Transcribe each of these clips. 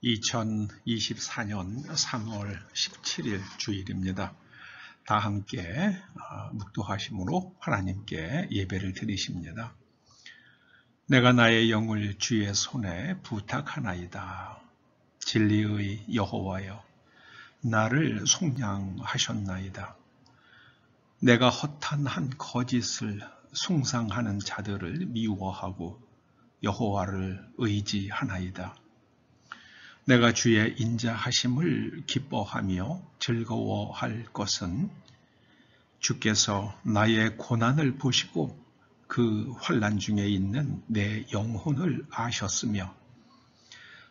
2024년 3월 17일 주일입니다. 다 함께 묵도하심으로 하나님께 예배를 드리십니다. 내가 나의 영을 주의 손에 부탁하나이다. 진리의 여호와여, 나를 속량하셨나이다. 내가 허탄 한 거짓을 숭상하는 자들을 미워하고 여호와를 의지하나이다. 내가 주의 인자하심을 기뻐하며 즐거워할 것은 주께서 나의 고난을 보시고 그 환난 중에 있는 내 영혼을 아셨으며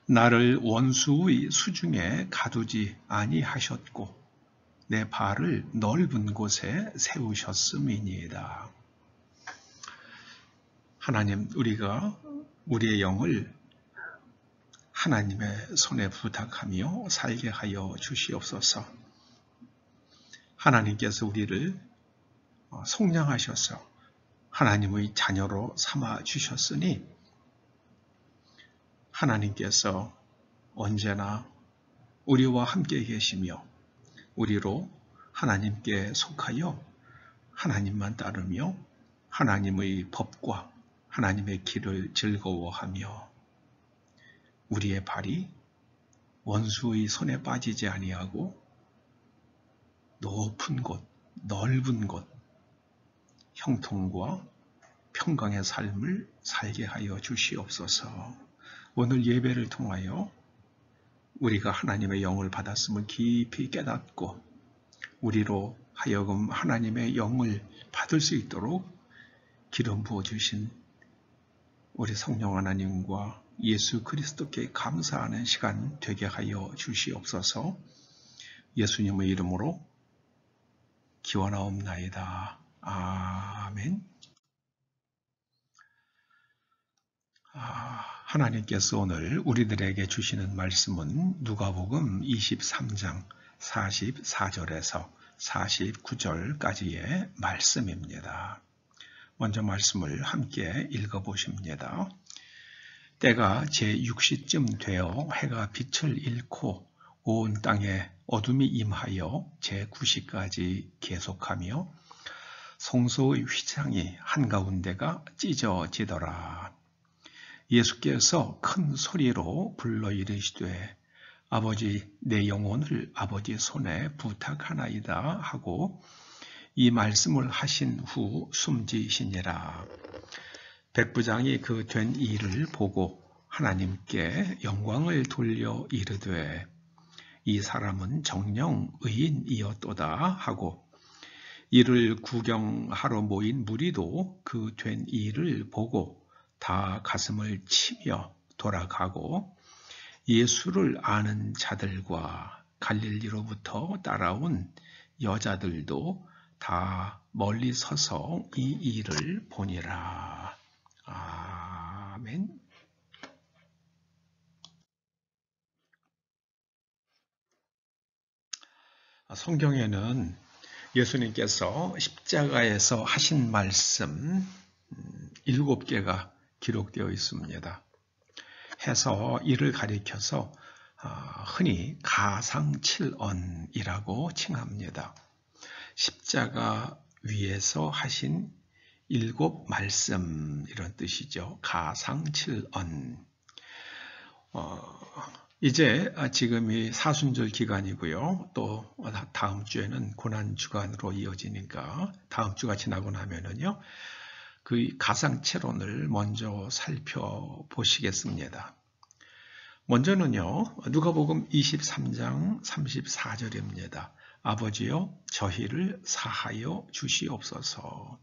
나를 원수의 수중에 가두지 아니하셨고 내 발을 넓은 곳에 세우셨음이니이다. 하나님, 우리가 우리의 영을 하나님의 손에 부탁하며 살게 하여 주시옵소서. 하나님께서 우리를 속량하셔서 하나님의 자녀로 삼아 주셨으니 하나님께서 언제나 우리와 함께 계시며 우리로 하나님께 속하여 하나님만 따르며 하나님의 법과 하나님의 길을 즐거워하며 우리의 발이 원수의 손에 빠지지 아니하고 높은 곳, 넓은 곳, 형통과 평강의 삶을 살게 하여 주시옵소서. 오늘 예배를 통하여 우리가 하나님의 영을 받았음을 깊이 깨닫고 우리로 하여금 하나님의 영을 받을 수 있도록 기름 부어주신 우리 성령 하나님과 예수 그리스도께 감사하는 시간 되게 하여 주시옵소서. 예수님의 이름으로 기원하옵나이다. 아멘. 하나님께서 오늘 우리들에게 주시는 말씀은 누가복음 23장 44절에서 49절까지의 말씀입니다. 먼저 말씀을 함께 읽어보십니다. 때가 제6시쯤 되어 해가 빛을 잃고 온 땅에 어둠이 임하여 제9시까지 계속하며 성소의 휘장이 한가운데가 찢어지더라. 예수께서 큰 소리로 불러 이르시되 아버지, 내 영혼을 아버지 손에 부탁하나이다 하고 이 말씀을 하신 후 숨지시니라. 백부장이 그 된 일을 보고 하나님께 영광을 돌려 이르되 이 사람은 정녕 의인이었도다 하고 이를 구경하러 모인 무리도 그 된 일을 보고 다 가슴을 치며 돌아가고 예수를 아는 자들과 갈릴리로부터 따라온 여자들도 다 멀리 서서 이 일을 보니라. 아멘. 성경에는 예수님께서 십자가에서 하신 말씀 7개가 기록되어 있습니다. 해서 이를 가리켜서 흔히 가상칠언이라고 칭합니다. 십자가 위에서 하신 7 말씀 이런 뜻이죠. 가상칠언. 이제 지금이 사순절 기간이고요. 또 다음 주에는 고난주간으로 이어지니까 다음 주가 지나고 나면은요. 그 가상칠언을 먼저 살펴보시겠습니다. 먼저는요. 누가복음 23장 34절입니다. 아버지여 저희를 사하여 주시옵소서.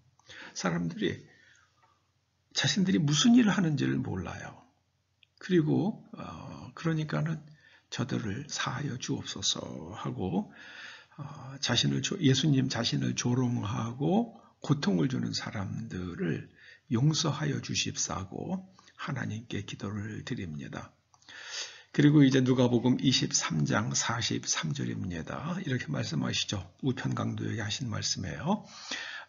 사람들이 자신들이 무슨 일을 하는지를 몰라요. 그리고 그러니까는 저들을 사하여 주옵소서 하고 예수님 자신을 조롱하고 고통을 주는 사람들을 용서하여 주십사고 하나님께 기도를 드립니다. 그리고 이제 누가복음 23장 43절입니다. 이렇게 말씀하시죠. 우편강도에게 하신 말씀이에요.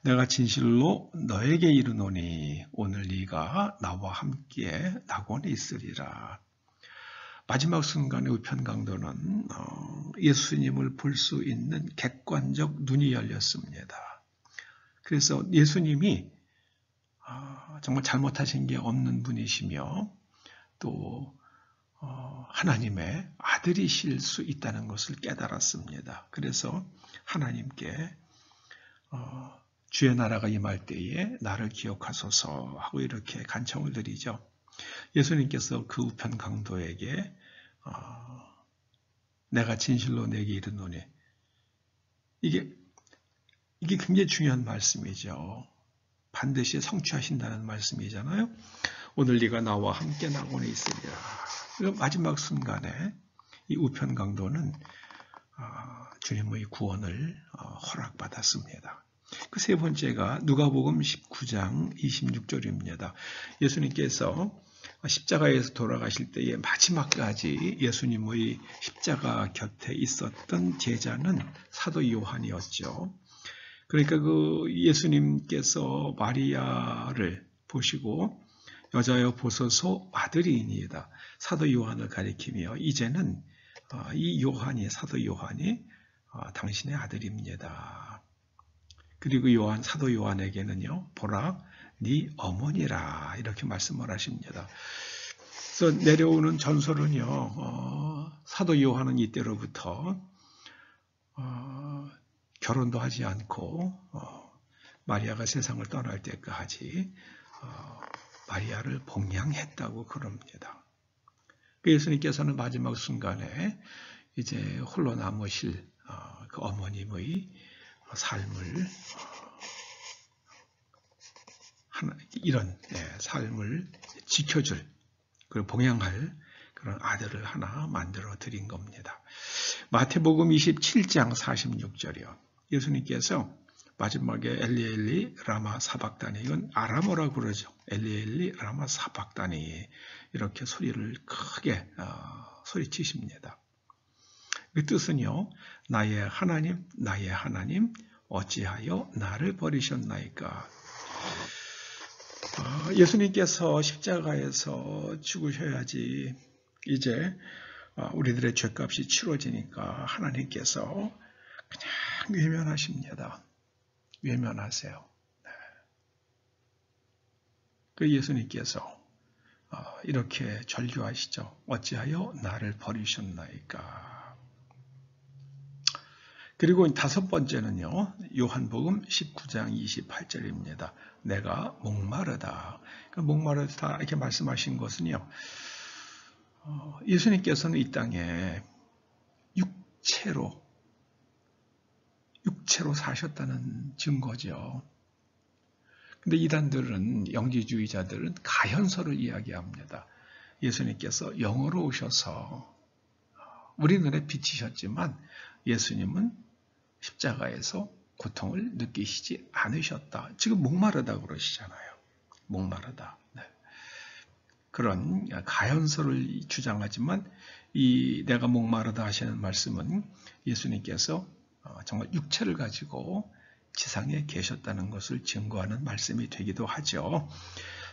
내가 진실로 너에게 이르노니 오늘 네가 나와 함께 낙원에 있으리라. 마지막 순간의 우편 강도는 예수님을 볼 수 있는 객관적 눈이 열렸습니다. 그래서 예수님이 정말 잘못하신 게 없는 분이시며 또 하나님의 아들이실 수 있다는 것을 깨달았습니다. 그래서 하나님께 주의 나라가 임할 때에 나를 기억하소서 하고 이렇게 간청을 드리죠. 예수님께서 그 우편 강도에게 내가 진실로 내게 이르노니, 이게 굉장히 중요한 말씀이죠. 반드시 성취하신다는 말씀이잖아요. 오늘 네가 나와 함께 낙원에 있으리라. 마지막 순간에 이 우편 강도는 주님의 구원을 허락받았습니다. 그 세 번째가 누가복음 19장 26절입니다. 예수님께서 십자가에서 돌아가실 때의 마지막까지 예수님의 십자가 곁에 있었던 제자는 사도 요한이었죠. 그러니까 그 예수님께서 마리아를 보시고 여자여 보소서 아들이니이다. 사도 요한을 가리키며 이제는 이 요한이, 사도 요한이 당신의 아들입니다. 그리고 사도 요한에게는요, 보라, 네 어머니라 이렇게 말씀을 하십니다. 그래서 내려오는 전설은요, 사도 요한은 이때로부터 결혼도 하지 않고 마리아가 세상을 떠날 때까지 마리아를 봉양했다고 그럽니다. 예수님께서는 마지막 순간에 이제 홀로 남으실 그 어머님의 삶을 이런 삶을 지켜줄, 그리고 봉양할 그런 아들을 하나 만들어 드린 겁니다. 마태복음 27장 46절이요. 예수님께서 마지막에 엘리 라마 사박다니, 이건 아람어라고 그러죠. 엘리 라마 사박다니 이렇게 소리를 크게 소리치십니다. 그 뜻은요, 나의 하나님 어찌하여 나를 버리셨나이까. 예수님께서 십자가에서 죽으셔야지 이제 우리들의 죄값이 치러지니까 하나님께서 그냥 외면하십니다. 외면하세요. 그 예수님께서 이렇게 절규하시죠. 어찌하여 나를 버리셨나이까. 그리고 다섯 번째는요, 요한복음 19장 28절입니다. 내가 목마르다. 목마르다 이렇게 말씀하신 것은요, 예수님께서는 이 땅에 육체로 사셨다는 증거죠. 근데 이단들은, 영지주의자들은 가현서를 이야기합니다. 예수님께서 영으로 오셔서 우리 눈에 비치셨지만 예수님은 십자가에서 고통을 느끼시지 않으셨다. 지금 목마르다 그러시잖아요. 목마르다. 네. 그런 가현서를 주장하지만 이 내가 목마르다 하시는 말씀은 예수님께서 정말 육체를 가지고 지상에 계셨다는 것을 증거하는 말씀이 되기도 하죠.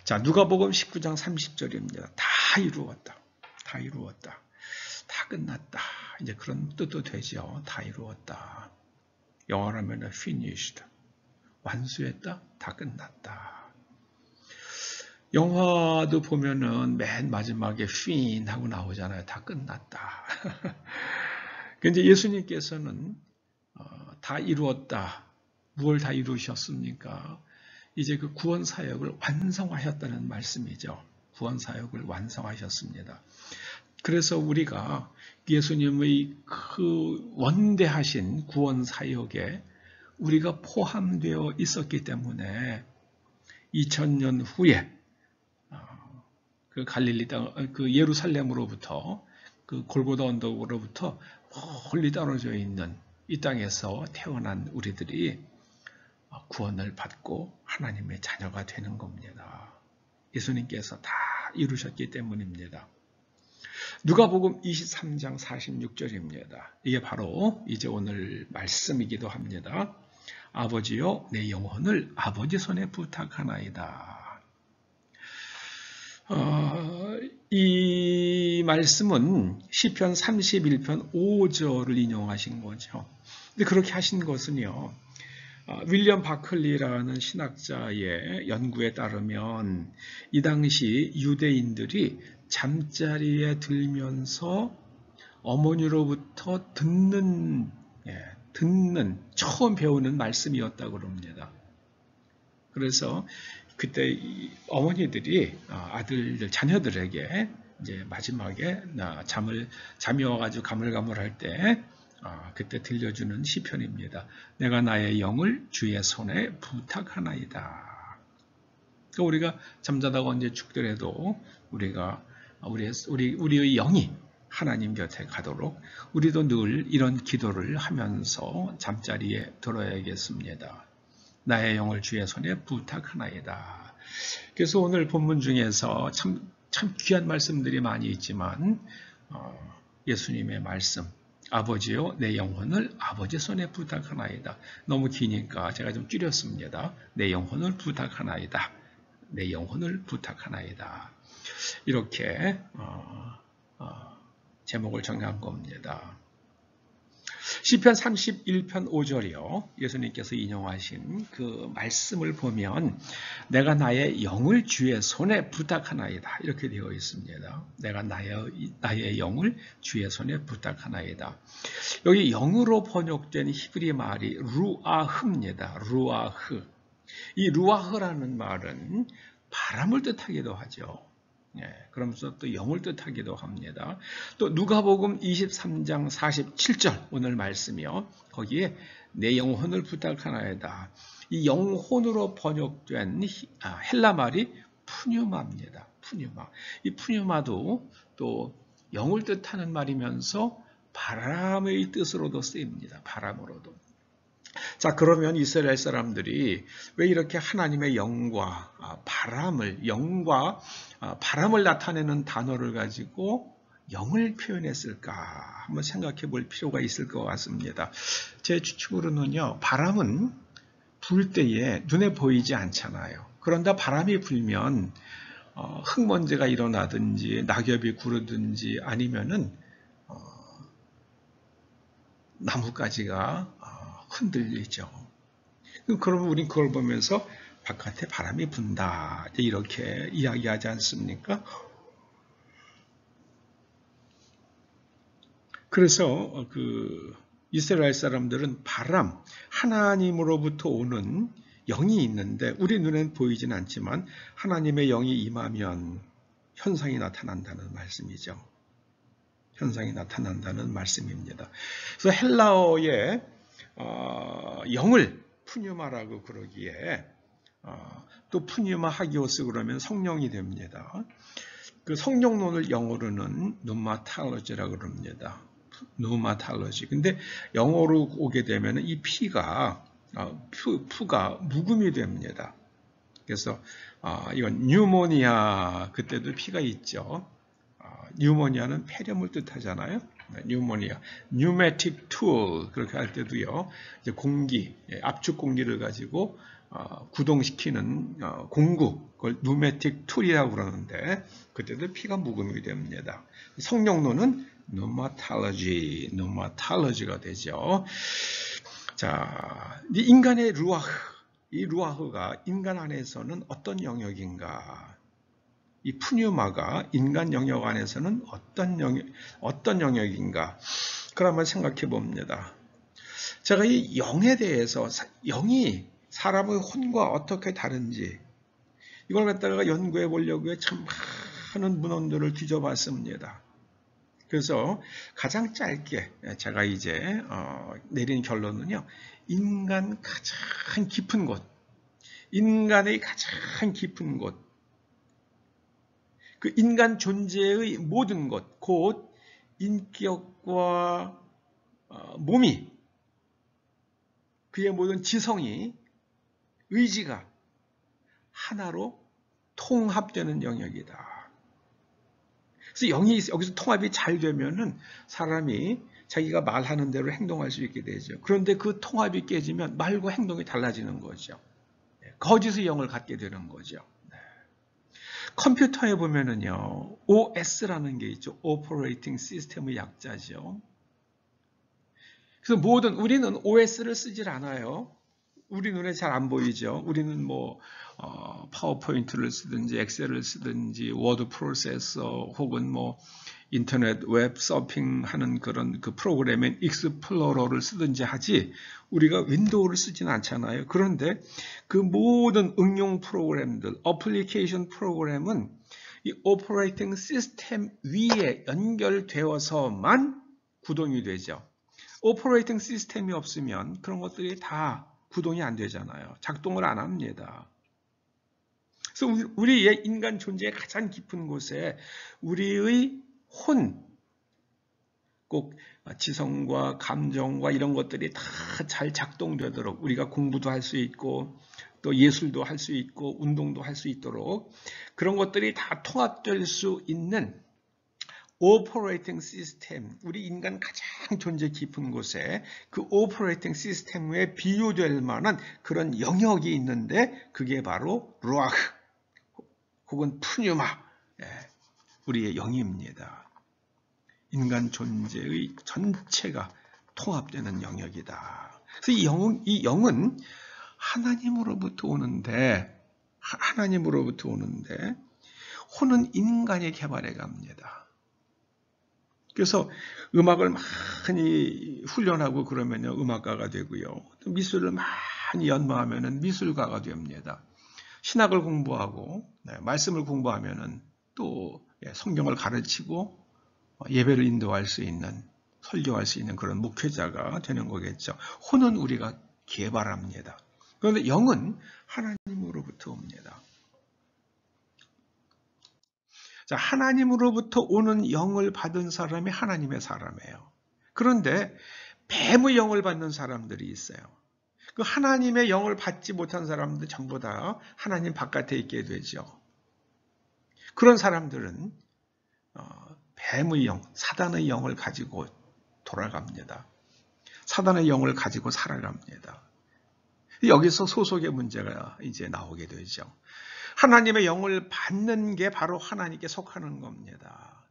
자, 누가복음 19장 30절입니다. 다 이루었다. 다 이루었다. 다 끝났다. 이제 그런 뜻도 되죠. 다 이루었다. 영어라면 finished. 완수했다. 다 끝났다. 영화도 보면은 맨 마지막에 fin 하고 나오잖아요. 다 끝났다. 근데 예수님께서는 다 이루었다. 무엇을 다 이루셨습니까? 이제 그 구원 사역을 완성하셨다는 말씀이죠. 구원 사역을 완성하셨습니다. 그래서 우리가 예수님의 그 원대하신 구원 사역에 우리가 포함되어 있었기 때문에 2000년 후에 그 갈릴리 땅, 그 예루살렘으로부터 그 골고다 언덕으로부터 멀리 떨어져 있는 이 땅에서 태어난 우리들이 구원을 받고 하나님의 자녀가 되는 겁니다. 예수님께서 다 이루셨기 때문입니다. 누가복음 23장 46절입니다. 이게 바로 이제 오늘 말씀이기도 합니다. 아버지여 내 영혼을 아버지 손에 부탁하나이다. 이 이 말씀은 시편 31편 5절을 인용하신 거죠. 근데 그렇게 하신 것은요, 윌리엄 바클리라는 신학자의 연구에 따르면 이 당시 유대인들이 잠자리에 들면서 어머니로부터 듣는 처음 배우는 말씀이었다고 합니다. 그래서 그때 어머니들이 아들들, 자녀들에게 이제 마지막에 잠이 와가지고 가물가물할 때 그때 들려주는 시편입니다. 내가 나의 영을 주의 손에 부탁하나이다. 그러니까 우리가 잠자다가 언제 죽더라도 우리의 영이 하나님 곁에 가도록 우리도 늘 이런 기도를 하면서 잠자리에 들어야겠습니다. 나의 영을 주의 손에 부탁하나이다. 그래서 오늘 본문 중에서 참 귀한 말씀들이 많이 있지만 예수님의 말씀, 아버지요 내 영혼을 아버지 손에 부탁하나이다. 너무 기니까 제가 좀 줄였습니다. 내 영혼을 부탁하나이다. 내 영혼을 부탁하나이다. 이렇게 제목을 정한 겁니다. 시편 31편 5절이요. 예수님께서 인용하신 그 말씀을 보면 내가 나의 영을 주의 손에 부탁하나이다. 이렇게 되어 있습니다. 내가 나의 영을 주의 손에 부탁하나이다. 여기 영으로 번역된 히브리 말이 루아흐입니다. 루아흐. 이 루아흐라는 말은 바람을 뜻하기도 하죠. 그러면서 또 영을 뜻하기도 합니다. 또 누가복음 23장 47절 오늘 말씀이요. 거기에 내 영혼을 부탁하나이다. 이 영혼으로 번역된 헬라 말이 푸뉴마입니다. 푸뉴마. 이 푸뉴마도 또 영을 뜻하는 말이면서 바람의 뜻으로도 쓰입니다. 바람으로도. 자, 그러면 이스라엘 사람들이 왜 이렇게 하나님의 영과 바람을 나타내는 단어를 가지고 영을 표현했을까 한번 생각해 볼 필요가 있을 것 같습니다. 제 추측으로는요, 바람은 불 때에 눈에 보이지 않잖아요. 그런데 바람이 불면 흙먼지가 일어나든지 낙엽이 구르든지 아니면은 나뭇가지가 흔들리죠. 그러면 우린 그걸 보면서 바깥에 바람이 분다 이렇게 이야기하지 않습니까? 그래서 이스라엘 사람들은 바람, 하나님으로부터 오는 영이 있는데 우리 눈엔 보이진 않지만 하나님의 영이 임하면 현상이 나타난다는 말씀이죠. 현상이 나타난다는 말씀입니다. 그래서 헬라어의 영을 푸뉴마라고 그러기에 또 푸뉴마 하기오스 그러면 성령이 됩니다. 그 성령론을 영어로는 누마탈러지라고 그럽니다. 누마탈러지. 근데 영어로 오게 되면 이 피가 묵음이 됩니다. 그래서 이건 뉴모니아 그때도 피가 있죠. 뉴모니아는 폐렴을 뜻하잖아요. 뉴모니아, 뉴매틱 툴 그렇게 할 때도요. 이제 공기, 압축 공기를 가지고 구동시키는 공구, 그걸 뉴매틱 툴이라고 그러는데 그때도 피가 묵음이 됩니다. 성령론은 누마탈러지가 되죠. 자, 이 인간의 루아흐, 이 루아흐가 인간 안에서는 어떤 영역인가? 이 푸뉴마가 인간 영역 안에서는 어떤 영역인가? 그걸 한번 생각해 봅니다. 제가 이 영에 대해서, 영이 사람의 혼과 어떻게 다른지, 이걸 갖다가 연구해 보려고 참 많은 문헌들을 뒤져봤습니다. 그래서 가장 짧게 제가 이제 내린 결론은요, 인간의 가장 깊은 곳, 그 인간 존재의 모든 것, 곧 인격과 몸이, 그의 모든 지성이, 의지가 하나로 통합되는 영역이다. 그래서 영이 여기서 통합이 잘 되면은 사람이 자기가 말하는 대로 행동할 수 있게 되죠. 그런데 그 통합이 깨지면 말과 행동이 달라지는 거죠. 거짓의 영을 갖게 되는 거죠. 컴퓨터에 보면은요, OS라는 게 있죠. Operating System의 약자죠. 그래서 우리는 OS를 쓰질 않아요. 우리 눈에 잘 안 보이죠. 우리는 뭐 파워포인트를 쓰든지 엑셀을 쓰든지 워드 프로세서 혹은 뭐 인터넷 웹 서핑하는 그런 그 프로그램인 익스플로러를 쓰든지 하지 우리가 윈도우를 쓰지는 않잖아요. 그런데 그 모든 응용 프로그램들, 어플리케이션 프로그램은 이 오퍼레이팅 시스템 위에 연결되어서만 구동이 되죠. 오퍼레이팅 시스템이 없으면 그런 것들이 다 구동이 안 되잖아요. 작동을 안 합니다. 그래서 우리의 인간 존재의 가장 깊은 곳에 우리의 꼭 지성과 감정과 이런 것들이 다 잘 작동되도록 우리가 공부도 할 수 있고 또 예술도 할 수 있고 운동도 할 수 있도록 그런 것들이 다 통합될 수 있는 오퍼레이팅 시스템, 우리 인간 가장 존재 깊은 곳에 그 오퍼레이팅 시스템에 비유될 만한 그런 영역이 있는데 그게 바로 루아흐 혹은 푸뉴마, 우리의 영입니다. 인간 존재의 전체가 통합되는 영역이다. 그래서 이 영은 하나님으로부터 오는데 혼은 인간이 개발해 갑니다. 그래서 음악을 많이 훈련하고 그러면요 음악가가 되고요. 또 미술을 많이 연마하면은 미술가가 됩니다. 신학을 공부하고 말씀을 공부하면은 또 성경을 가르치고 예배를 인도할 수 있는 설교할 수 있는 그런 목회자가 되는 거겠죠. 혼은 우리가 개발합니다. 그런데 영은 하나님으로부터 옵니다. 자, 하나님으로부터 오는 영을 받은 사람이 하나님의 사람이에요. 그런데 뱀의 영을 받는 사람들이 있어요. 그 하나님의 영을 받지 못한 사람들 전부 다 하나님 바깥에 있게 되죠. 그런 사람들은 뱀의 영, 사단의 영을 가지고 돌아갑니다. 사단의 영을 가지고 살아갑니다. 여기서 소속의 문제가 이제 나오게 되죠. 하나님의 영을 받는 게 바로 하나님께 속하는 겁니다.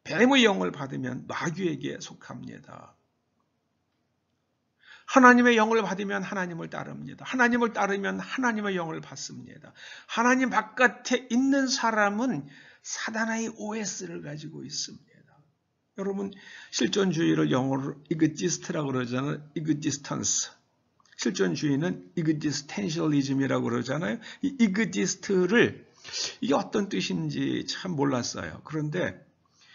뱀의 영을 받으면 마귀에게 속합니다. 하나님의 영을 받으면 하나님을 따릅니다. 하나님을 따르면 하나님의 영을 받습니다. 하나님 바깥에 있는 사람은 사단의 OS를 가지고 있습니다. 여러분 실존주의를 영어로 이그지스트라고 그러잖아요. 이그지스턴스. 실존주의는 이그지스텐셜리즘이라고 그러잖아요. 이 이그지스트를 이게 어떤 뜻인지 참 몰랐어요. 그런데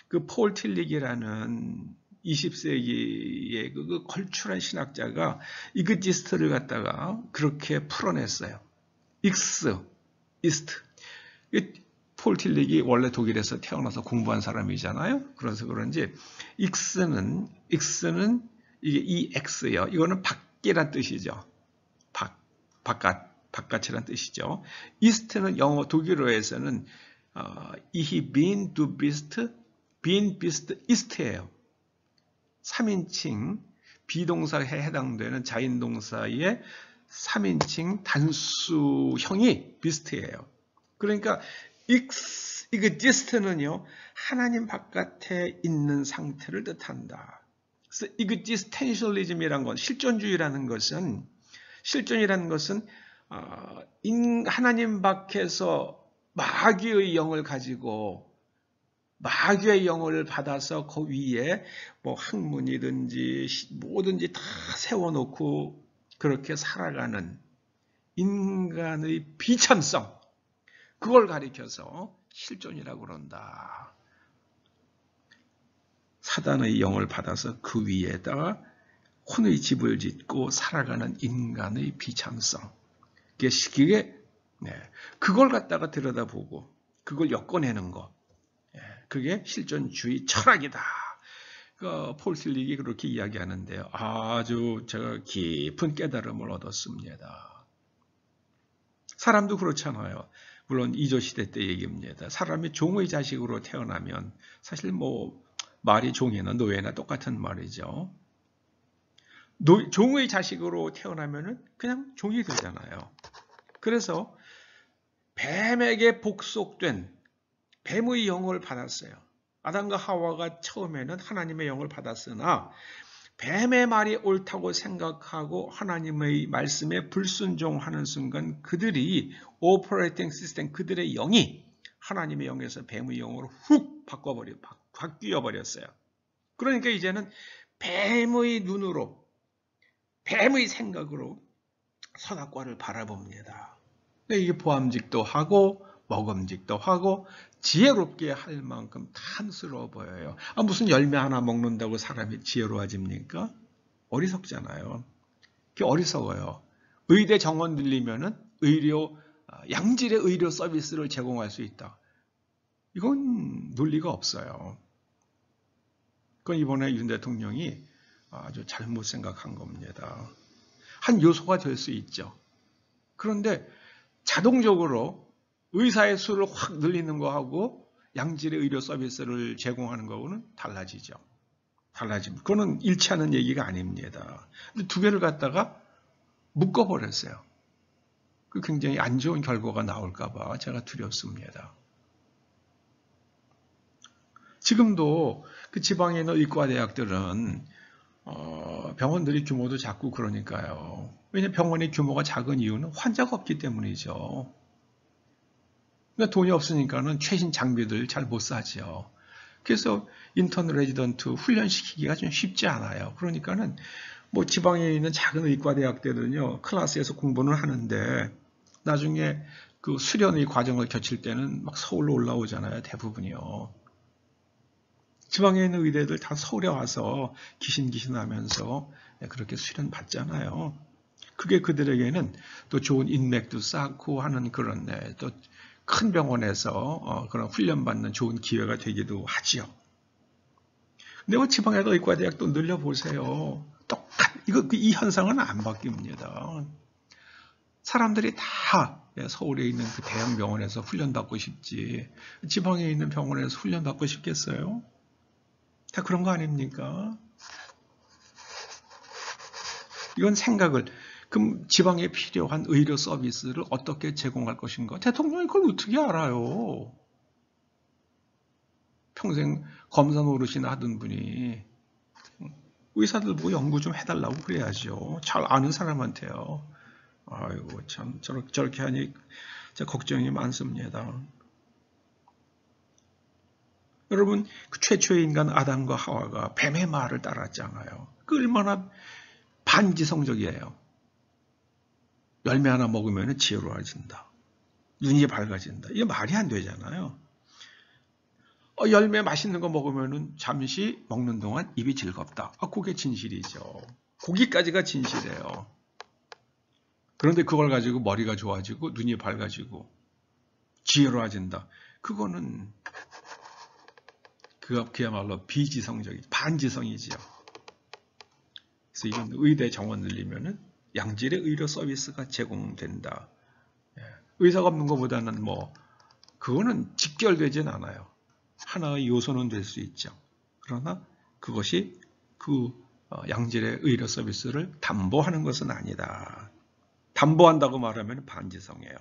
그 폴 틸릭이라는 20세기의 그 걸출한 신학자가 이그지스트를 갖다가 그렇게 풀어냈어요. 이스트. 폴 틸릭이 원래 독일에서 태어나서 공부한 사람이잖아요. 그래서 그런지 익스는 이게 EX예요. 이거는 밖이란 뜻이죠. 바깥이란 뜻이죠. 이스트는 영어 독일어에서는 ich bin, du bist, ist예요. 3인칭 비동사에 해당되는 자인동사의 3인칭 단수형이 best예요. 그러니까 exist는요 하나님 바깥에 있는 상태를 뜻한다. 그래서 existentialism이라는 건 실존이라는 것은 하나님 밖에서 마귀의 영을 가지고 마귀의 영을 받아서 그 위에 뭐 학문이든지 뭐든지 다 세워놓고 그렇게 살아가는 인간의 비참성, 그걸 가리켜서 실존이라고 그런다. 사단의 영을 받아서 그 위에다가 혼의 집을 짓고 살아가는 인간의 비참성. 그걸 갖다가 들여다보고 그걸 엮어내는 거. 그게 실존주의 철학이다. 폴 틸릭이 그렇게 이야기하는데요. 아주 제가 깊은 깨달음을 얻었습니다. 사람도 그렇잖아요. 물론 이조시대 때 얘기입니다. 사람이 종의 자식으로 태어나면 사실 뭐 말이 종이나 노예나 똑같은 말이죠. 종의 자식으로 태어나면은 그냥 종이 되잖아요. 그래서 뱀에게 복속된 뱀의 영을 받았어요. 아담과 하와가 처음에는 하나님의 영을 받았으나 뱀의 말이 옳다고 생각하고 하나님의 말씀에 불순종하는 순간 그들이 오퍼레이팅 시스템, 그들의 영이 하나님의 영에서 뱀의 영으로 훅 바뀌어버렸어요. 그러니까 이제는 뱀의 눈으로, 뱀의 생각으로 선악과를 바라봅니다. 이게 보암직도 하고 먹음직도 하고 지혜롭게 할 만큼 탐스러워 보여요. 무슨 열매 하나 먹는다고 사람이 지혜로워집니까? 어리석잖아요. 그게 어리석어요. 의대 정원 들리면은 양질의 의료 서비스를 제공할 수 있다. 이건 논리가 없어요. 그건 이번에 윤 대통령이 아주 잘못 생각한 겁니다. 한 요소가 될 수 있죠. 그런데 자동적으로 의사의 수를 확 늘리는 거하고 양질의 의료 서비스를 제공하는 거하고는 달라지죠. 달라집니다. 그거는 일치하는 얘기가 아닙니다. 근데 두 개를 갖다가 묶어버렸어요. 그 굉장히 안 좋은 결과가 나올까 봐 제가 두렵습니다. 지금도 그 지방에 있는 의과대학들은 병원들이 규모도 작고 그러니까요. 왜냐하면 병원의 규모가 작은 이유는 환자가 없기 때문이죠. 그러니까 돈이 없으니까는 최신 장비들 잘 못 사죠. 그래서 인턴 레지던트 훈련시키기가 좀 쉽지 않아요. 그러니까는 뭐 지방에 있는 작은 의과대학들은요, 클래스에서 공부는 하는데 나중에 그 수련의 과정을 거칠 때는 막 서울로 올라오잖아요. 대부분이요. 지방에 있는 의대들 다 서울에 와서 기신기신하면서 그렇게 수련 받잖아요. 그게 그들에게는 또 좋은 인맥도 쌓고 하는 그런 또 큰 병원에서 그런 훈련받는 좋은 기회가 되기도 하지요. 근데 뭐 지방에도 의과대학도 늘려보세요. 이 현상은 안 바뀝니다. 사람들이 다 서울에 있는 그 대형 병원에서 훈련받고 싶지 지방에 있는 병원에서 훈련받고 싶겠어요? 다 그런 거 아닙니까? 이건 생각을, 그럼 지방에 필요한 의료 서비스를 어떻게 제공할 것인가? 대통령이 그걸 어떻게 알아요? 평생 검사 노릇이나 하던 분이. 의사들 뭐 연구 좀 해달라고 그래야죠. 잘 아는 사람한테요. 아이고, 참, 저렇게 하니 걱정이 많습니다. 여러분, 그 최초의 인간 아담과 하와가 뱀의 말을 따랐잖아요. 그 얼마나 반지성적이에요. 열매 하나 먹으면 지혜로워진다. 눈이 밝아진다. 이게 말이 안 되잖아요. 열매 맛있는 거 먹으면 잠시 먹는 동안 입이 즐겁다. 그게 진실이죠. 거기까지가 진실이에요. 그런데 그걸 가지고 머리가 좋아지고 눈이 밝아지고 지혜로워진다. 그거는 그야말로 비지성적이죠. 반지성이지요. 그래서 이건 의대 정원 늘리면은 양질의 의료 서비스가 제공된다. 의사가 없는 것보다는 그거는 직결되진 않아요. 하나의 요소는 될 수 있죠. 그러나 그것이 그 양질의 의료 서비스를 담보하는 것은 아니다. 담보한다고 말하면 반지성이에요.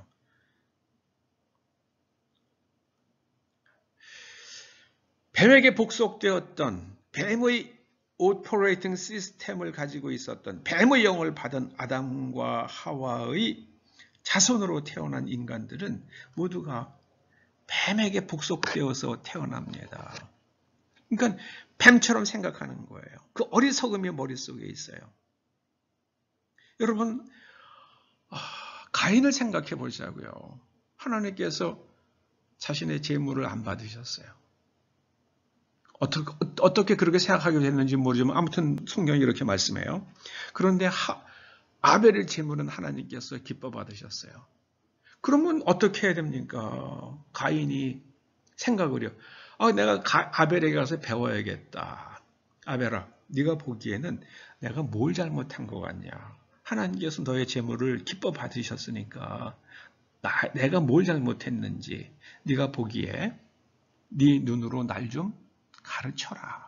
뱀에게 복속되었던 뱀의 오퍼레이팅 시스템을 가지고 있었던 뱀의 영을 받은 아담과 하와의 자손으로 태어난 인간들은 모두가 뱀에게 복속되어서 태어납니다. 그러니까 뱀처럼 생각하는 거예요. 그 어리석음이 머릿속에 있어요. 여러분, 가인을 생각해 보자고요. 하나님께서 자신의 재물을 안 받으셨어요. 어떻게 그렇게 생각하게 됐는지 모르지만 아무튼 성경이 이렇게 말씀해요. 그런데 아벨의 재물은 하나님께서 기뻐 받으셨어요. 그러면 어떻게 해야 됩니까? 가인이 생각을 해요. 내가 아벨에게 가서 배워야겠다. 아벨아, 네가 보기에는 내가 뭘 잘못한 것 같냐? 하나님께서 너의 재물을 기뻐 받으셨으니까 내가 뭘 잘못했는지 네가 보기에 네 눈으로 날 좀 가르쳐라.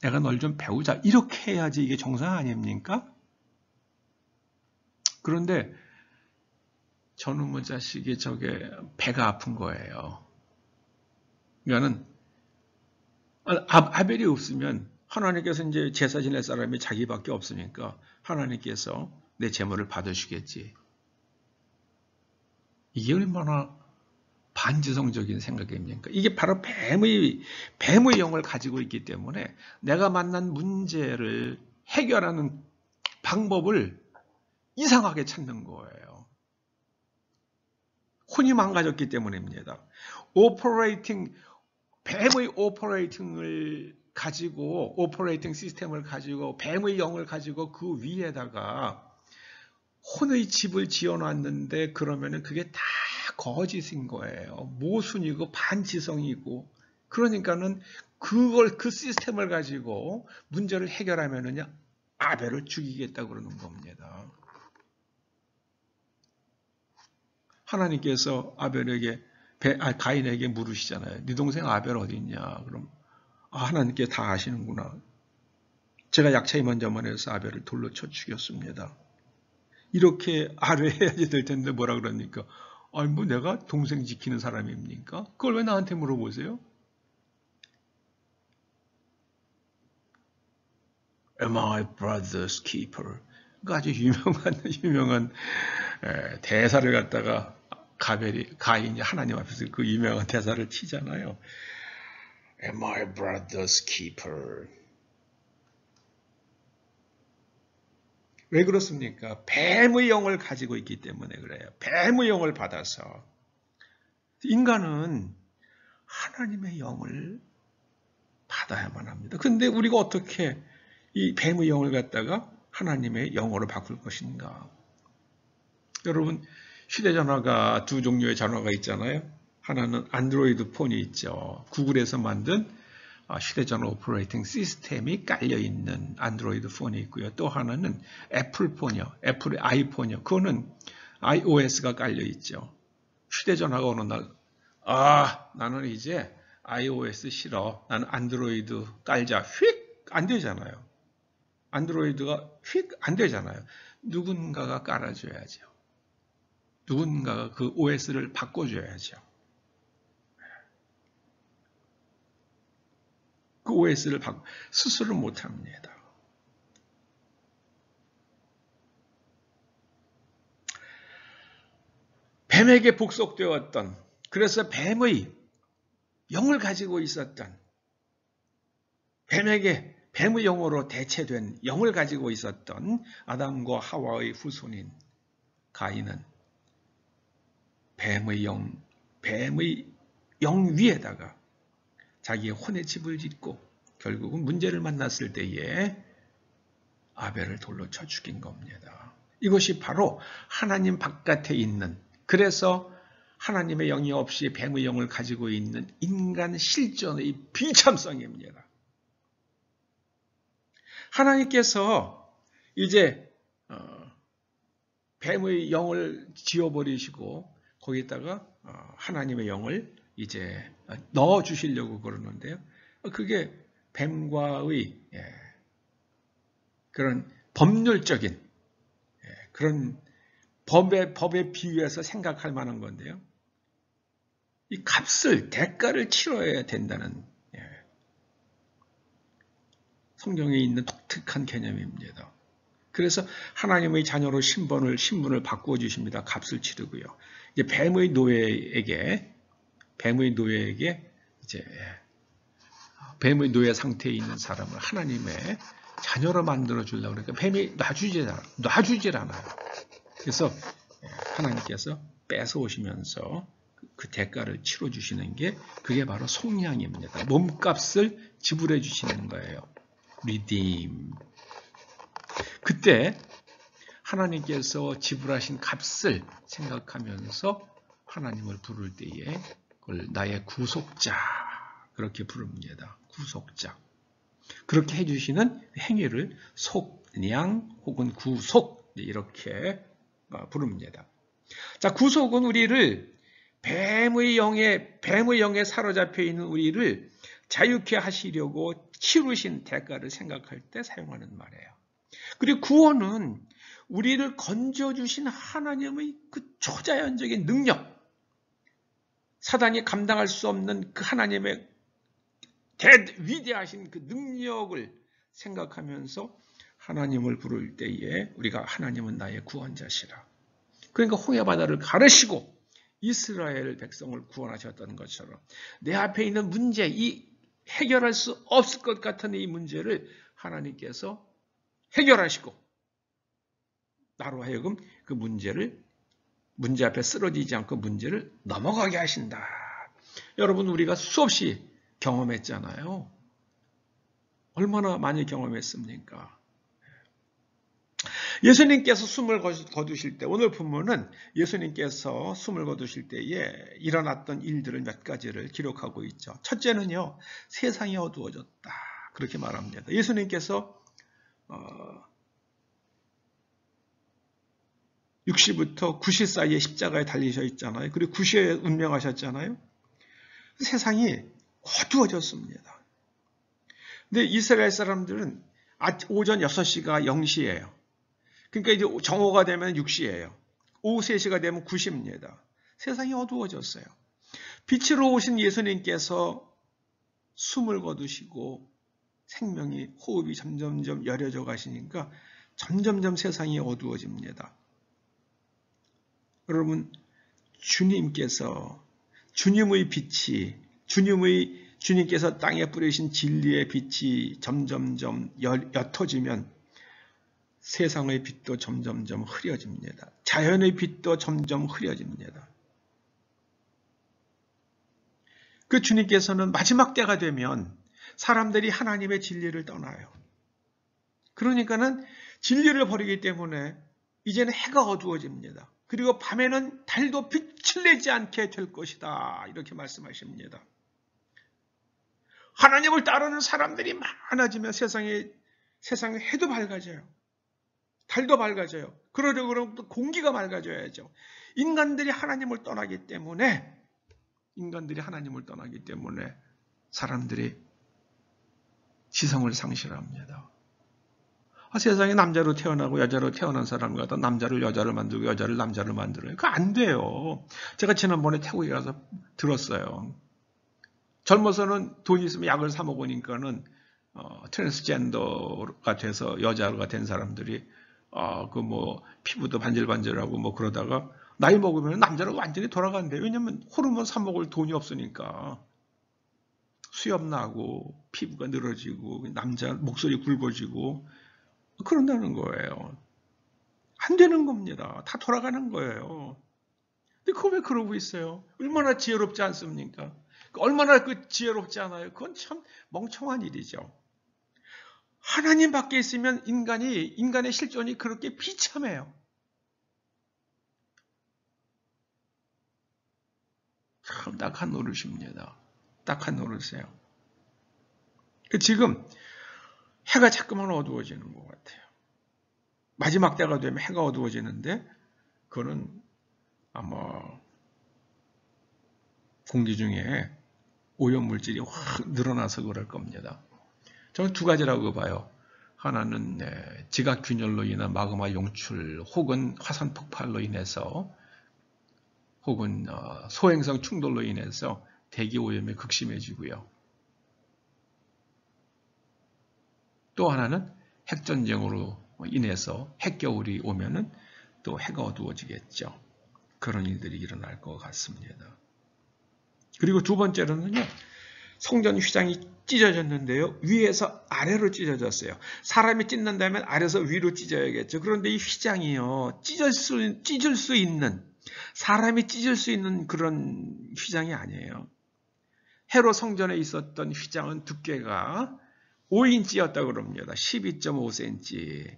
내가 널 좀 배우자. 이렇게 해야지 이게 정상 아닙니까? 그런데 저놈의 자식이 저게 배가 아픈 거예요. 그러니까는 아벨이 없으면 하나님께서 이제 제사 지낼 사람이 자기밖에 없으니까 하나님께서 내 제물을 받으시겠지. 이게 얼마나 반지성적인 생각입니까? 이게 바로 뱀의 영을 가지고 있기 때문에 내가 만난 문제를 해결하는 방법을 이상하게 찾는 거예요. 혼이 망가졌기 때문입니다. 뱀의 오퍼레이팅 시스템을 가지고 뱀의 영을 가지고 그 위에다가 혼의 집을 지어놨는데 그러면은 그게 다 거짓인 거예요. 모순이고 반지성이고. 그러니까는 그 시스템을 가지고 문제를 해결하면은요, 아벨을 죽이겠다 그러는 겁니다. 하나님께서 가인에게 물으시잖아요. 네 동생 아벨 어디 있냐? 그럼 하나님께 다 아시는구나. 제가 약차히 먼저만 해서 아벨을 돌로 쳐 죽였습니다. 이렇게 아뢰해야지 될 텐데 뭐라 그럽니까? 아니 뭐 내가 동생 지키는 사람입니까? 그걸 왜 나한테 물어보세요? Am I brother's keeper? 그 아주 유명한 대사를 갖다가 가인이 하나님 앞에서 그 유명한 대사를 치잖아요. Am I brother's keeper? 왜 그렇습니까? 뱀의 영을 가지고 있기 때문에 그래요. 뱀의 영을 받아서. 인간은 하나님의 영을 받아야만 합니다. 근데 우리가 어떻게 이 뱀의 영을 갖다가 하나님의 영어로 바꿀 것인가? 여러분, 휴대전화가 두 종류의 전화가 있잖아요. 하나는 안드로이드 폰이 있죠. 구글에서 만든 휴대전화 오퍼레이팅 시스템이 깔려있는 안드로이드 폰이 있고요. 또 하나는 애플 폰이요. 애플의 아이폰이요. 그거는 iOS가 깔려있죠. 휴대전화가 어느 날, 나는 이제 iOS 싫어. 나는 안드로이드 깔자. 휙! 안 되잖아요. 안드로이드가 휙! 안 되잖아요. 누군가가 깔아줘야죠. 누군가가 그 OS를 바꿔줘야죠. 그 OS를 스스로 못합니다. 뱀에게 복속되었던, 그래서 뱀의 영을 가지고 있었던, 뱀의 영으로 대체된 영을 가지고 있었던 아담과 하와의 후손인 가인은 뱀의 영 위에다가 자기의 혼의 집을 짓고 결국은 문제를 만났을 때에 아벨을 돌로 쳐 죽인 겁니다. 이것이 바로 하나님 바깥에 있는, 그래서 하나님의 영이 없이 뱀의 영을 가지고 있는 인간 실존의 비참성입니다. 하나님께서 이제 뱀의 영을 지워버리시고 거기다가 하나님의 영을 이제 넣어 주시려고 그러는데요. 그게 뱀과의 그런 법률적인 그런 법에 비유해서 생각할 만한 건데요. 이 대가를 치러야 된다는 성경에 있는 독특한 개념입니다. 그래서 하나님의 자녀로 신분을 바꾸어 주십니다. 값을 치르고요. 이제 뱀의 노예에게 이제 뱀의 노예 상태에 있는 사람을 하나님의 자녀로 만들어 주려고 그러니까 뱀이 놔주질 않아요. 그래서 하나님께서 뺏어 오시면서 그 대가를 치러 주시는 게 그게 바로 속량입니다. 몸값을 지불해 주시는 거예요. redeem. 그때 하나님께서 지불하신 값을 생각하면서 하나님을 부를 때에 그걸 나의 구속자 그렇게 부릅니다. 구속자. 그렇게 해주시는 행위를 속량 혹은 구속 이렇게 부릅니다. 자, 구속은 우리를 뱀의 영에 사로잡혀 있는 우리를 자유케 하시려고 치르신 대가를 생각할 때 사용하는 말이에요. 그리고 구원은 우리를 건져주신 하나님의 그 초자연적인 능력, 사단이 감당할 수 없는 그 하나님의 위대하신 그 능력을 생각하면서 하나님을 부를 때에 우리가 하나님은 나의 구원자시라. 그러니까 홍해바다를 가르시고 이스라엘 백성을 구원하셨다는 것처럼 내 앞에 있는 문제, 이 해결할 수 없을 것 같은 이 문제를 하나님께서 해결하시고 나로 하여금 그 문제 앞에 쓰러지지 않고 문제를 넘어가게 하신다. 여러분, 우리가 수없이 경험했잖아요. 얼마나 많이 경험했습니까? 예수님께서 숨을 거두실 때, 오늘 본문은 예수님께서 숨을 거두실 때에 일어났던 일들을 몇 가지를 기록하고 있죠. 첫째는요, 세상이 어두워졌다. 그렇게 말합니다. 예수님께서 6시부터 9시 사이에 십자가에 달리셔 있잖아요. 그리고 9시에 운명하셨잖아요. 세상이 어두워졌습니다. 근데 이스라엘 사람들은 오전 6시가 0시예요. 그러니까 이제 정오가 되면 6시예요. 오후 3시가 되면 9시입니다. 세상이 어두워졌어요. 빛으로 오신 예수님께서 숨을 거두시고 생명이, 호흡이 점점점 여려져 가시니까 점점점 세상이 어두워집니다. 여러분, 주님께서, 주님의 빛이, 주님께서 땅에 뿌리신 진리의 빛이 점점점 옅어지면 세상의 빛도 점점점 흐려집니다. 자연의 빛도 점점 흐려집니다. 그 주님께서는 마지막 때가 되면 사람들이 하나님의 진리를 떠나요. 그러니까는 진리를 버리기 때문에 이제는 해가 어두워집니다. 그리고 밤에는 달도 빛을 내지 않게 될 것이다. 이렇게 말씀하십니다. 하나님을 따르는 사람들이 많아지면 세상에 해도 밝아져요. 달도 밝아져요. 그러려고 그러면 또 공기가 맑아져야죠. 인간들이 하나님을 떠나기 때문에 사람들이 지성을 상실합니다. 세상에 남자로 태어나고 여자로 태어난 사람을 갖다 남자를 여자를 만들고 여자를 남자를 만들어요. 그거 안 돼요. 제가 지난번에 태국에 가서 들었어요. 젊어서는 돈 있으면 약을 사 먹으니까는 트랜스젠더가 돼서 여자가 된 사람들이 피부도 반질반질하고 그러다가 나이 먹으면 남자로 완전히 돌아간대요. 왜냐면 호르몬 사 먹을 돈이 없으니까. 수염 나고 피부가 늘어지고 남자 목소리 굵어지고 그런다는 거예요. 안 되는 겁니다. 다 돌아가는 거예요. 근데 그거 왜 그러고 있어요? 얼마나 지혜롭지 않습니까? 얼마나 지혜롭지 않아요? 그건 참 멍청한 일이죠. 하나님 밖에 있으면 인간의 실존이 그렇게 비참해요. 참 딱한 노릇입니다. 딱한 노릇이에요. 지금 해가 자꾸만 어두워지는 것 같아요. 마지막 때가 되면 해가 어두워지는데 그거는 아마 공기 중에 오염물질이 확 늘어나서 그럴 겁니다. 저는 두 가지라고 봐요. 하나는 지각균열로 인한 마그마 용출 혹은 화산 폭발로 인해서 혹은 소행성 충돌로 인해서 대기 오염이 극심해지고요. 또 하나는 핵전쟁으로 인해서 핵겨울이 오면은 또 해가 어두워지겠죠. 그런 일들이 일어날 것 같습니다. 그리고 두 번째로는요. 성전 휘장이 찢어졌는데요. 위에서 아래로 찢어졌어요. 사람이 찢는다면 아래에서 위로 찢어야겠죠. 그런데 이 휘장이요. 찢을 수 있는, 사람이 찢을 수 있는 그런 휘장이 아니에요. 헤롯 성전에 있었던 휘장은 두께가 5인치였다고 그럽니다. 12.5cm.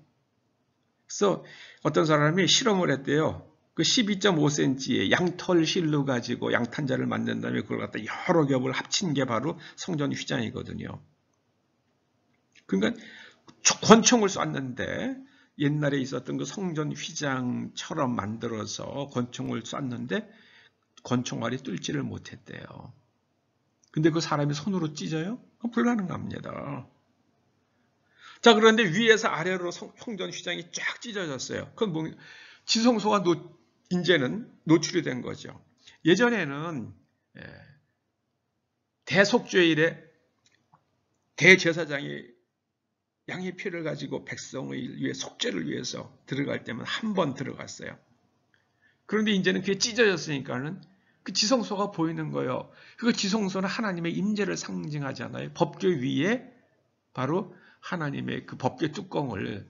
그래서 어떤 사람이 실험을 했대요. 그 12.5cm의 양털 실로 가지고 양탄자를 만든 다음에 그걸 갖다 여러 겹을 합친 게 바로 성전 휘장이거든요. 그러니까 권총을 쐈는데 옛날에 있었던 그 성전 휘장처럼 만들어서 권총을 쐈는데 권총알이 뚫지를 못했대요. 근데 그 사람이 손으로 찢어요? 불가능합니다. 자, 그런데 위에서 아래로 성전 휘장이 쫙 찢어졌어요. 그건 뭐 지성소가 이제는 노출이 된 거죠. 예전에는 대속죄일에 대제사장이 양의 피를 가지고 백성을 위해 속죄를 위해서 들어갈 때면 한 번 들어갔어요. 그런데 이제는 그게 찢어졌으니까는 그 지성소가 보이는 거예요. 그 지성소는 하나님의 임재를 상징하잖아요. 법궤 위에 바로 하나님의 그 법궤 뚜껑을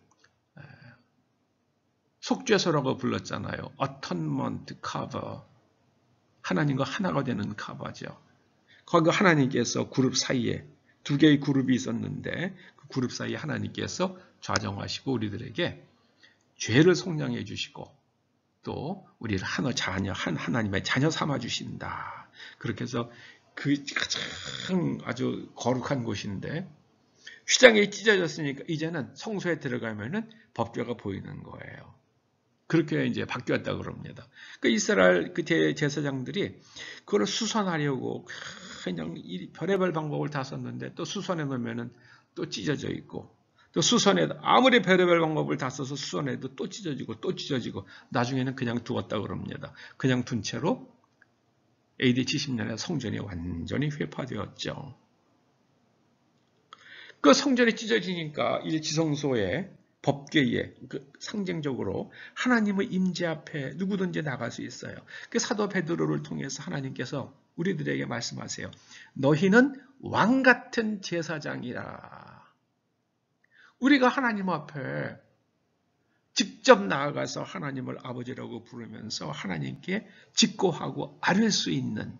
속죄소라고 불렀잖아요. Atonement cover. 하나님과 하나가 되는 커버죠. 거기 하나님께서 그룹 사이에 두 개의 그룹이 있었는데 그 그룹 사이에 하나님께서 좌정하시고 우리들에게 죄를 속량해 주시고 또 우리를 하나님의 자녀 삼아 주신다. 그렇게 해서 그 가장 아주 거룩한 곳인데 휘장이 찢어졌으니까 이제는 성소에 들어가면은 법궤가 보이는 거예요. 그렇게 이제 바뀌었다 그럽니다. 그 이스라엘 그 대제사장들이 그걸 수선하려고 그냥 별의별 방법을 다 썼는데 또 수선해 놓으면은 또 찢어져 있고 또 수선해 아무리 별의별 방법을 다 써서 수선해도 또 찢어지고 나중에는 그냥 두었다 그럽니다. 그냥 둔 채로 AD 70년에 성전이 완전히 회파되었죠. 그 성전이 찢어지니까 이 지성소에 법궤에 그 상징적으로 하나님의 임재 앞에 누구든지 나갈 수 있어요. 그 사도 베드로를 통해서 하나님께서 우리들에게 말씀하세요. 너희는 왕 같은 제사장이라. 우리가 하나님 앞에 직접 나아가서 하나님을 아버지라고 부르면서 하나님께 직고하고 아뢰 수 있는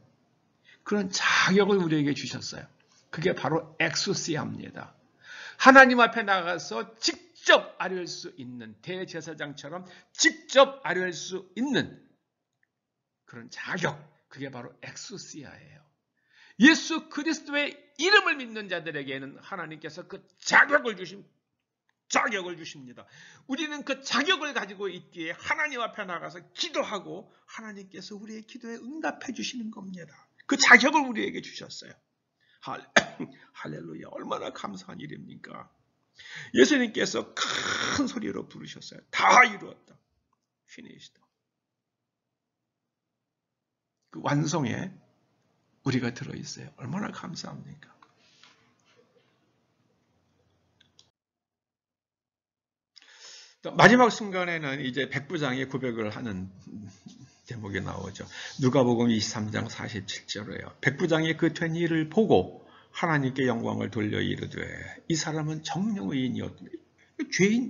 그런 자격을 우리에게 주셨어요. 그게 바로 엑소시아입니다. 하나님 앞에 나가서 직접 아뢰 수 있는 대제사장처럼 직접 아뢰 수 있는 그런 자격, 그게 바로 엑소시아예요. 예수 그리스도의 이름을 믿는 자들에게는 하나님께서 그 자격을 주십니다. 우리는 그 자격을 가지고 있기에 하나님 앞에 나가서 기도하고 하나님께서 우리의 기도에 응답해 주시는 겁니다. 그 자격을 우리에게 주셨어요. 할렐루야, 얼마나 감사한 일입니까? 예수님께서 큰 소리로 부르셨어요. 다 이루었다. finished. 그 완성에 우리가 들어있어요. 얼마나 감사합니까? 마지막 순간에는 이제 백부장이 고백을 하는 제목이 나오죠. 누가복음 23장 47절에요. 백부장이 그 된 일을 보고 하나님께 영광을 돌려 이르되 이 사람은 정령의인이었다.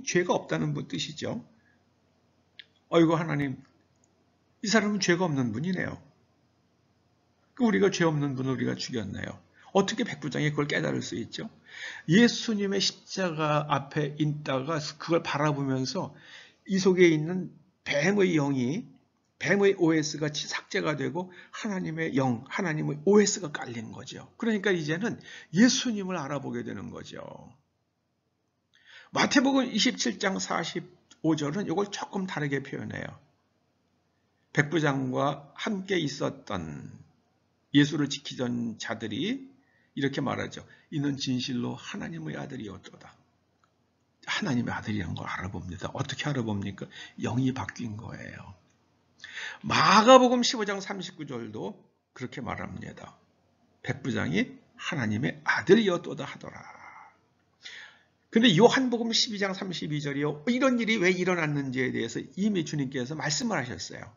죄가 없다는 뜻이죠. 어이구 하나님, 이 사람은 죄가 없는 분이네요. 우리가 죄 없는 분을 우리가 죽였네요. 어떻게 백부장이 그걸 깨달을 수 있죠? 예수님의 십자가 앞에 있다가 그걸 바라보면서 이 속에 있는 뱀의 영이 뱀의 OS같이 삭제가 되고 하나님의 영, 하나님의 OS가 깔린 거죠. 그러니까 이제는 예수님을 알아보게 되는 거죠. 마태복음 27장 45절은 이걸 조금 다르게 표현해요. 백부장과 함께 있었던 예수를 지키던 자들이 이렇게 말하죠. 이는 진실로 하나님의 아들이었도다. 하나님의 아들이라는 걸 알아봅니다. 어떻게 알아봅니까? 영이 바뀐 거예요. 마가복음 15장 39절도 그렇게 말합니다. 백부장이 하나님의 아들이었도다 하더라. 그런데 요한복음 12장 32절이요. 이런 일이 왜 일어났는지에 대해서 이미 주님께서 말씀을 하셨어요.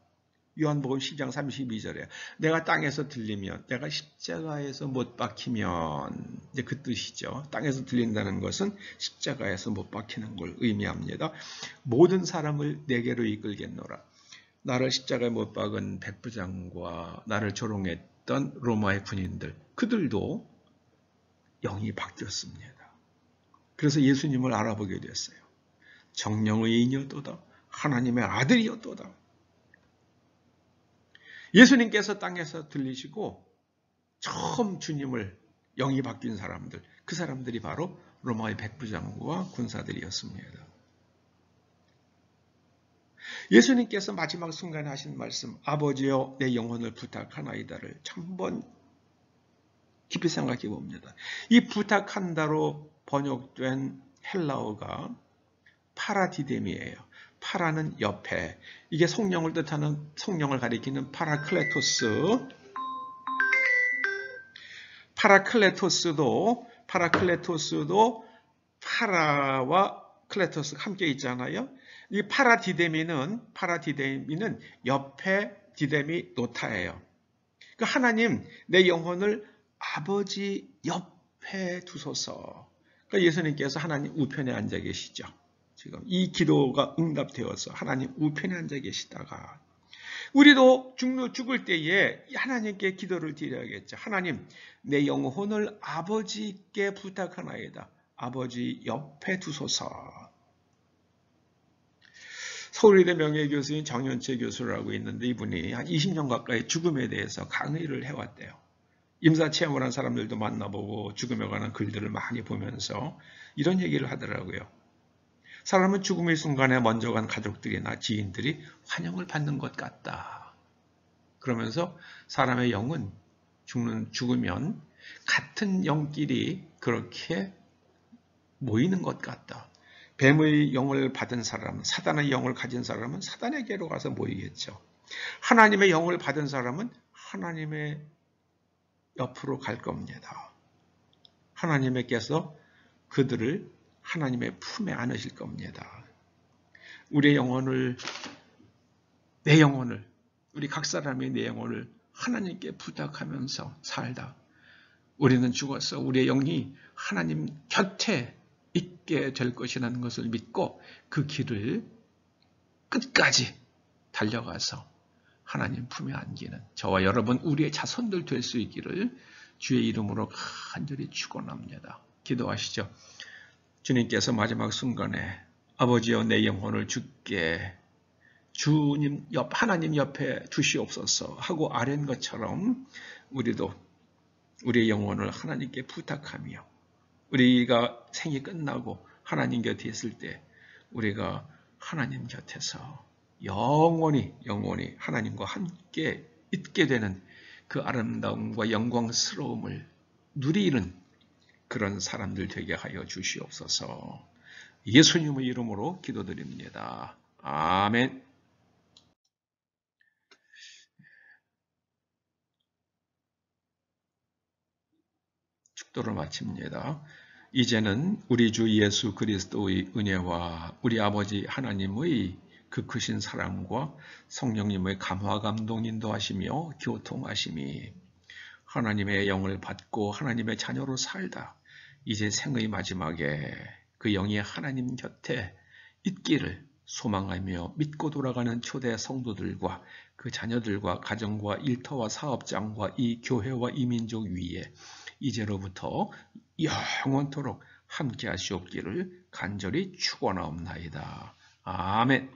요한복음 10장 32절에 내가 땅에서 들리면 내가 십자가에서 못 박히면 이제 그 뜻이죠. 땅에서 들린다는 것은 십자가에서 못 박히는 걸 의미합니다. 모든 사람을 내게로 이끌겠노라. 나를 십자가에 못 박은 백부장과 나를 조롱했던 로마의 군인들, 그들도 영이 바뀌었습니다. 그래서 예수님을 알아보게 됐어요. 정령의인이었도다. 하나님의 아들이었도다. 예수님께서 땅에서 들리시고 처음 주님을 영이 바뀐 사람들, 그 사람들이 바로 로마의 백부장과 군사들이었습니다. 예수님께서 마지막 순간에 하신 말씀, 아버지여 내 영혼을 부탁하나이다를 한번 깊이 생각해 봅니다. 이 부탁한다로 번역된 헬라어가 파라디뎀이에요. 파라는 옆에, 이게 성령을 뜻하는, 성령을 가리키는 파라클레토스. 파라클레토스도 파라와 클레토스가 함께 있잖아요. 이 파라디데미는 옆에 디데미 노타예요. 그 하나님, 내 영혼을 아버지 옆에 두소서. 그러니까 예수님께서 하나님 우편에 앉아 계시죠. 지금 이 기도가 응답되어서 하나님 우편에 앉아 계시다가, 우리도 죽을 때에 하나님께 기도를 드려야겠죠. 하나님, 내 영혼을 아버지께 부탁하나이다. 아버지 옆에 두소서. 서울의대 명예교수인 정연채 교수라고 있는데, 이분이 한 20년 가까이 죽음에 대해서 강의를 해왔대요. 임사체험을 한 사람들도 만나보고 죽음에 관한 글들을 많이 보면서 이런 얘기를 하더라고요. 사람은 죽음의 순간에 먼저 간 가족들이나 지인들이 환영을 받는 것 같다. 그러면서 사람의 영은 죽으면 같은 영끼리 그렇게 모이는 것 같다. 뱀의 영을 받은 사람은, 사단의 영을 가진 사람은 사단에게로 가서 모이겠죠. 하나님의 영을 받은 사람은 하나님의 옆으로 갈 겁니다. 하나님께서 그들을 하나님의 품에 안으실 겁니다. 우리의 영혼을, 내 영혼을, 우리 각 사람의 내 영혼을 하나님께 부탁하면서 살다. 우리는 죽어서 우리의 영이 하나님 곁에 있게 될 것이라는 것을 믿고 그 길을 끝까지 달려가서 하나님 품에 안기는 저와 여러분, 우리의 자손들 될 수 있기를 주의 이름으로 간절히 축원합니다. 기도하시죠. 주님께서 마지막 순간에 아버지여 내 영혼을 주께 주님 하나님 옆에 두시옵소서 하고 아뢰는 것처럼 우리도 우리의 영혼을 하나님께 부탁하며, 우리가 생이 끝나고 하나님 곁에 있을 때 우리가 하나님 곁에서 영원히 하나님과 함께 있게 되는 그 아름다움과 영광스러움을 누리는 그런 사람들 되게 하여 주시옵소서. 예수님의 이름으로 기도드립니다. 아멘. 축도를 마칩니다. 이제는 우리 주 예수 그리스도의 은혜와 우리 아버지 하나님의 그 크신 사랑과 성령님의 감화 감동 인도하시며 교통하심이 하나님의 영을 받고 하나님의 자녀로 살다 이제 생의 마지막에 그 영이 하나님 곁에 있기를 소망하며 믿고 돌아가는 초대 성도들과 그 자녀들과 가정과 일터와 사업장과 이 교회와 이 민족 위에 이제로부터 영원토록 함께 하시옵기를 간절히 축원하옵나이다. 아멘.